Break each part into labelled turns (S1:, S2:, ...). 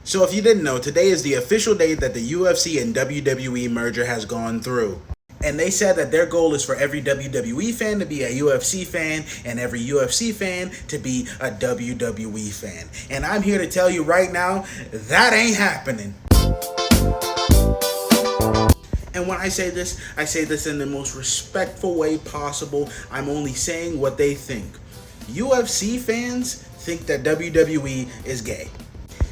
S1: So if you didn't know, today is the official date that the UFC and WWE merger has gone through. And they said that their goal is for every WWE fan to be a UFC fan and every UFC fan to be a WWE fan. And I'm here to tell you right now, that ain't happening. And when I say this in the most respectful way possible. I'm only saying what they think. UFC fans think that WWE is gay.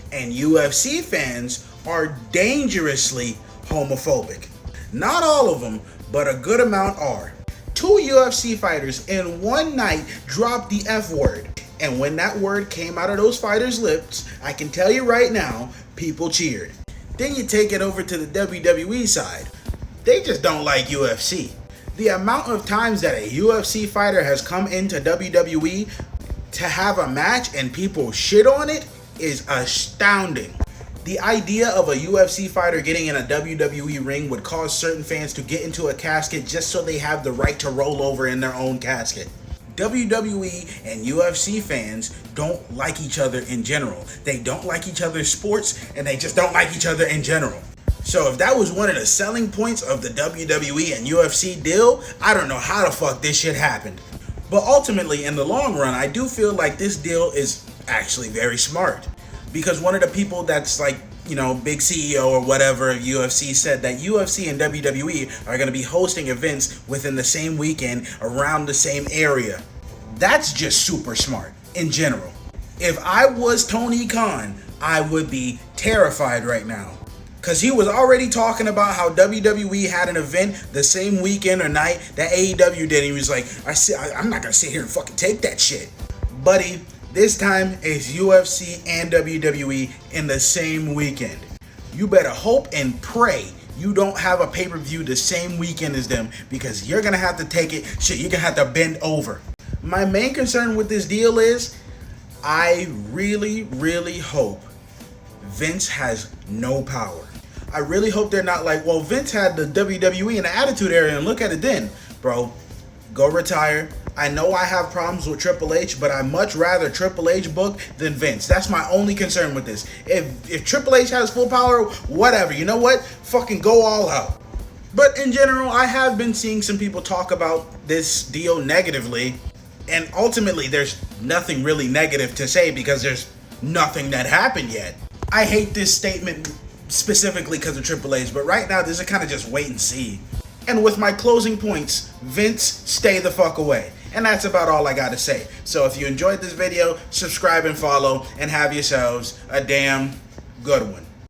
S1: And UFC fans are dangerously homophobic. Not all of them, but a good amount are. 2 UFC fighters in one night dropped the F word. And when that word came out of those fighters' lips, I can tell you right now, people cheered. Then you take it over to the WWE side. They just don't like UFC. The amount of times that a UFC fighter has come into WWE to have a match and people shit on it is astounding. The idea of a UFC fighter getting in a WWE ring would cause certain fans to get into a casket just so they have the right to roll over in their own casket. WWE and UFC fans don't like each other in general. They don't like each other's sports, and they just don't like each other in general. So if that was one of the selling points of the WWE and UFC deal, I don't know how the fuck this shit happened. But ultimately, in the long run, I do feel like this deal is actually very smart. Because one of the people that's like, big CEO or whatever of UFC said that UFC and WWE are going to be hosting events within the same weekend around the same area. That's just super smart in general. If I was Tony Khan, I would be terrified right now. Because he was already talking about how WWE had an event the same weekend or night that AEW did. He was like, I'm not going to sit here and fucking take that shit. Buddy, this time it's UFC and WWE in the same weekend. You better hope and pray you don't have a pay-per-view the same weekend as them, because you're going to have to take it. Shit, you're going to have to bend over. My main concern with this deal is I really, really hope Vince has no power. I really hope they're not like, well, Vince had the WWE in the Attitude Era, and look at it then. Bro, go retire. I know I have problems with Triple H, but I'd much rather Triple H book than Vince. That's my only concern with this. If Triple H has full power, whatever. You know what? Fucking go all out. But in general, I have been seeing some people talk about this deal negatively, and ultimately there's nothing really negative to say because there's nothing that happened yet. I hate this statement specifically because of Triple H, but right now this is kind of just wait and see. And with my closing points, Vince, stay the fuck away. And that's about all I gotta say. So if you enjoyed this video, subscribe and follow, and have yourselves a damn good one.